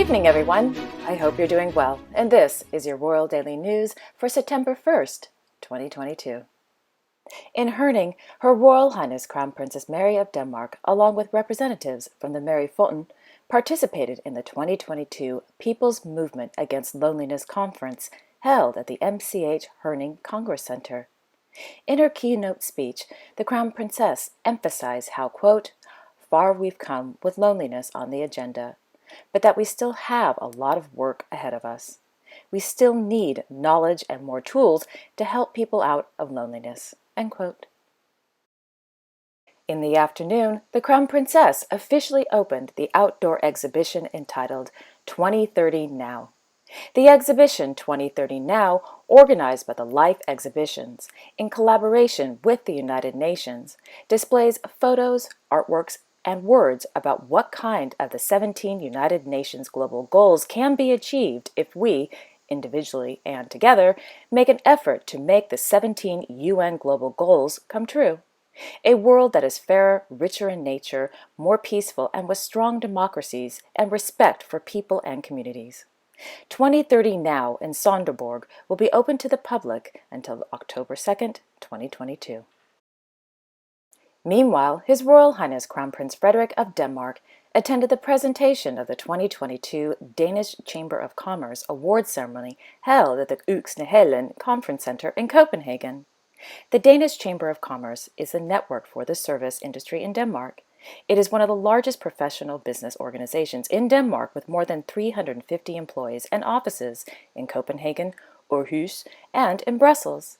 evening, everyone. I hope you're doing well, and this is your Royal Daily News for September 1st, 2022. In Herning, Her Royal Highness Crown Princess Mary of Denmark, along with representatives from the Mary Fonden, participated in the 2022 People's Movement Against Loneliness Conference held at the MCH Herning Kongrescenter. In her keynote speech, the Crown Princess emphasized how, quote, far we've come with loneliness on the agenda, but that we still have a lot of work ahead of us. We still need knowledge and more tools to help people out of loneliness, end quote. In the afternoon, the Crown Princess officially opened the outdoor exhibition entitled 2030 Now. The exhibition 2030 Now, organized by the Life Exhibitions in collaboration with the United Nations, displays photos, artworks, and words about what kind of the 17 United Nations global goals can be achieved if we, individually and together, make an effort to make the 17 UN global goals come true. A world that is fairer, richer in nature, more peaceful, and with strong democracies and respect for people and communities. 2030 Now in Sønderborg will be open to the public until October 2nd, 2022. Meanwhile, His Royal Highness Crown Prince Frederik of Denmark attended the presentation of the 2022 Danish Chamber of Commerce award ceremony held at the MCH Herning Kongrescenter in Copenhagen. The Danish Chamber of Commerce is the network for the service industry in Denmark. It is one of the largest professional business organizations in Denmark with more than 350 employees and offices in Copenhagen, Aarhus, and in Brussels.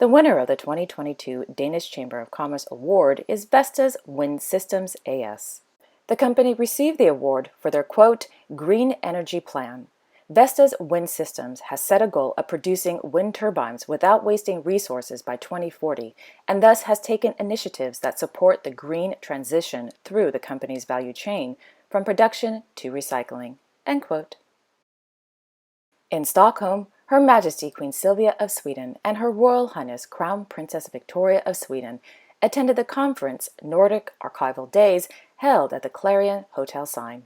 The winner of the 2022 Danish Chamber of Commerce Award is Vestas Wind Systems AS. The company received the award for their, quote, green energy plan. Vestas Wind Systems has set a goal of producing wind turbines without wasting resources by 2040, and thus has taken initiatives that support the green transition through the company's value chain, from production to recycling, end quote. In Stockholm, Her Majesty Queen Silvia of Sweden and Her Royal Highness Crown Princess Victoria of Sweden attended the conference Nordic Archival Days held at the Clarion Hotel Sign.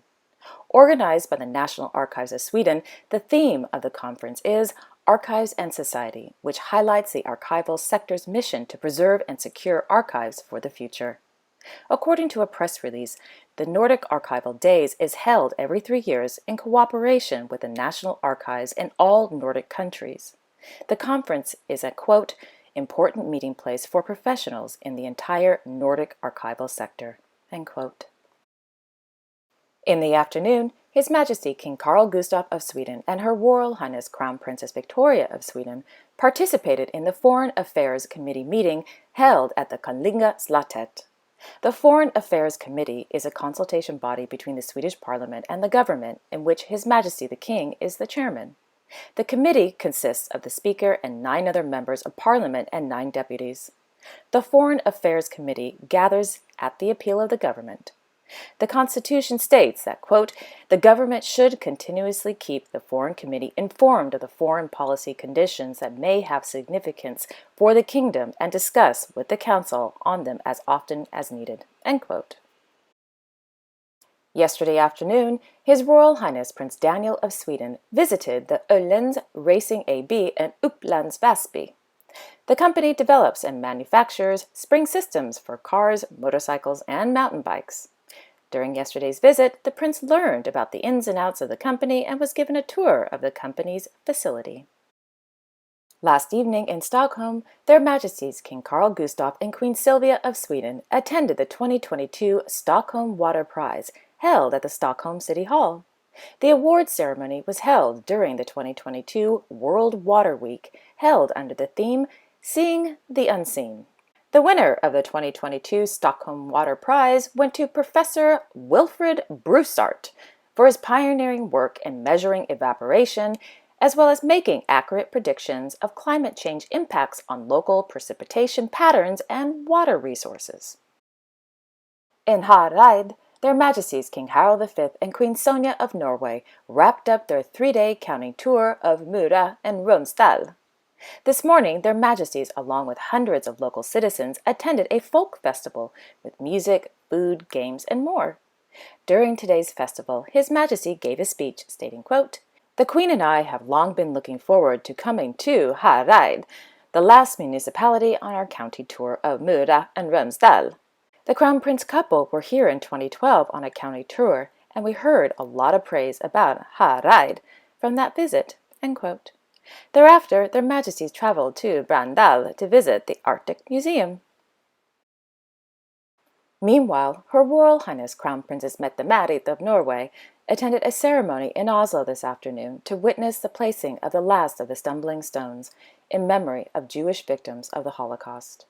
Organized by the National Archives of Sweden, the theme of the conference is Archives and Society, which highlights the archival sector's mission to preserve and secure archives for the future. According to a press release, the Nordic Archival Days is held every 3 years in cooperation with the National Archives in all Nordic countries. The conference is a, quote, important meeting place for professionals in the entire Nordic archival sector, end quote. In the afternoon, His Majesty King Carl Gustaf of Sweden and Her Royal Highness Crown Princess Victoria of Sweden participated in the Foreign Affairs Committee meeting held at the Kungliga Slottet. The Foreign Affairs Committee is a consultation body between the Swedish Parliament and the government in which His Majesty the King is the chairman. The committee consists of the Speaker and 9 other members of Parliament and 9 deputies. The Foreign Affairs Committee gathers at the appeal of the government. The Constitution states that, quote, the government should continuously keep the Foreign Committee informed of the foreign policy conditions that may have significance for the kingdom and discuss with the Council on them as often as needed, end quote. Yesterday afternoon, His Royal Highness Prince Daniel of Sweden visited the Öhlins Racing AB in Upplands Väsby. The company develops and manufactures spring systems for cars, motorcycles, and mountain bikes. During yesterday's visit, the prince learned about the ins and outs of the company and was given a tour of the company's facility. Last evening in Stockholm, Their Majesties King Carl Gustaf and Queen Silvia of Sweden attended the 2022 Stockholm Water Prize held at the Stockholm City Hall. The award ceremony was held during the 2022 World Water Week, held under the theme Seeing the Unseen. The winner of the 2022 Stockholm Water Prize went to Professor Wilfred Broussart for his pioneering work in measuring evaporation, as well as making accurate predictions of climate change impacts on local precipitation patterns and water resources. In Hareid, Their Majesties King Harald V and Queen Sonja of Norway wrapped up their 3-day counting tour of Mura and Romsdal. This morning, Their Majesties, along with hundreds of local citizens, attended a folk festival with music, food, games, and more. During today's festival, His Majesty gave a speech stating, quote, "The Queen and I have long been looking forward to coming to Hareid, the last municipality on our county tour of Mura and Romsdal. The Crown Prince couple were here in 2012 on a county tour, and we heard a lot of praise about Hareid from that visit." End quote. Thereafter, their Majesties traveled to Brandal to visit the Arctic Museum. Meanwhile, Her Royal Highness Crown Princess Mette-Marit of Norway attended a ceremony in Oslo this afternoon to witness the placing of the last of the stumbling stones in memory of Jewish victims of the Holocaust.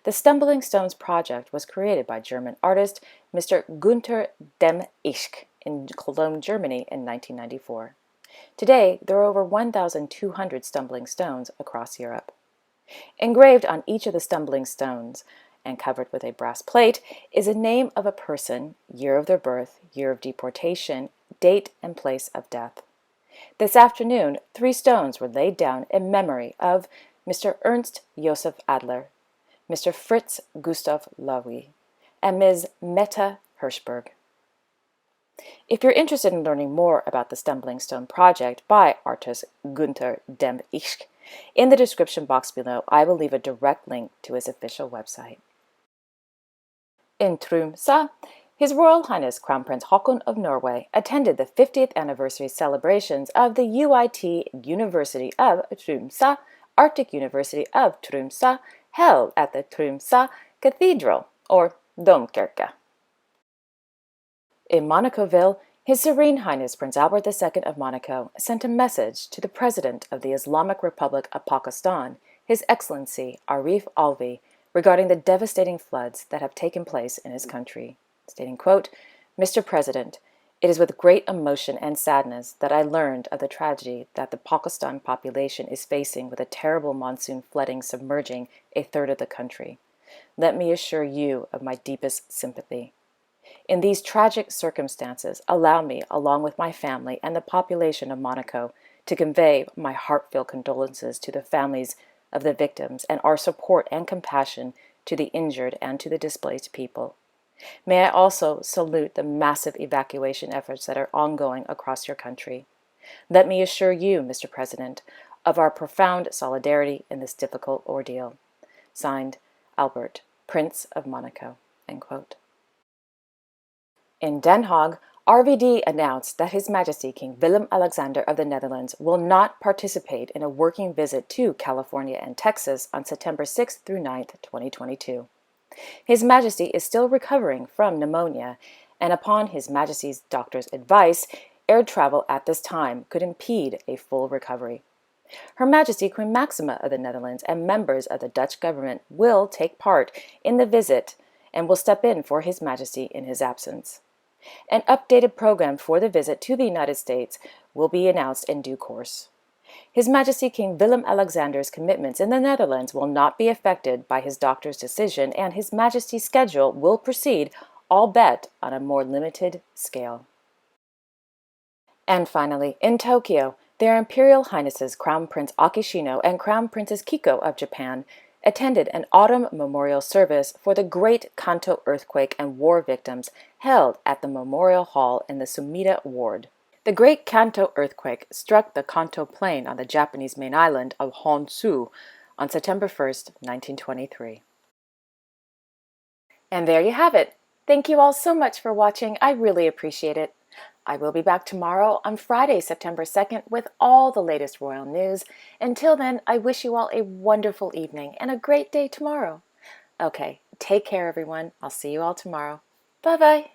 The Stumbling Stones project was created by German artist Mr. Gunther Dem-Ischk in Cologne, Germany in 1994. Today, there are over 1,200 stumbling stones across Europe. Engraved on each of the stumbling stones and covered with a brass plate is a name of a person, year of their birth, year of deportation, date and place of death. This afternoon, 3 stones were laid down in memory of Mr. Ernst Josef Adler, Mr. Fritz Gustav Lowy, and Ms. Meta Hirschberg. If you're interested in learning more about the Stumbling Stone project by artist Gunther Dem-Ischk, in the description box below, I will leave a direct link to his official website. In Tromsø, His Royal Highness Crown Prince Haakon of Norway attended the 50th anniversary celebrations of the UiT University of Tromsø, Arctic University of Tromsø, held at the Tromsø Cathedral, or Domkirke. In Monacoville, His Serene Highness Prince Albert II of Monaco sent a message to the President of the Islamic Republic of Pakistan, His Excellency Arif-ur-Rehman Alvi, regarding the devastating floods that have taken place in his country, stating, quote, "Mr. President, it is with great emotion and sadness that I learned of the tragedy that the Pakistan population is facing with a terrible monsoon flooding submerging a third of the country. Let me assure you of my deepest sympathy. In these tragic circumstances, allow me, along with my family and the population of Monaco, to convey my heartfelt condolences to the families of the victims and our support and compassion to the injured and to the displaced people. May I also salute the massive evacuation efforts that are ongoing across your country. Let me assure you, Mr. President, of our profound solidarity in this difficult ordeal." Signed, Albert, Prince of Monaco. End quote. In Den Haag, RVD announced that His Majesty King Willem-Alexander of the Netherlands will not participate in a working visit to California and Texas on September 6th through 9th, 2022. His Majesty is still recovering from pneumonia, and upon His Majesty's doctor's advice, air travel at this time could impede a full recovery. Her Majesty Queen Maxima of the Netherlands and members of the Dutch government will take part in the visit and will step in for His Majesty in his absence. An updated program for the visit to the United States will be announced in due course. His Majesty King Willem-Alexander's commitments in the Netherlands will not be affected by his doctor's decision, and His Majesty's schedule will proceed, albeit on a more limited scale. And finally, in Tokyo, Their Imperial Highnesses Crown Prince Akishino and Crown Princess Kiko of Japan attended an autumn memorial service for the Great Kanto earthquake and war victims held at the Memorial Hall in the Sumida Ward. The Great Kanto earthquake struck the Kanto Plain on the Japanese main island of Honshu on September 1st, 1923. And there you have it. Thank you all so much for watching. I really appreciate it. I will be back tomorrow on Friday, September 2nd with all the latest royal news. Until then, I wish you all a wonderful evening and a great day tomorrow. Okay, take care everyone. I'll see you all tomorrow. Bye-bye.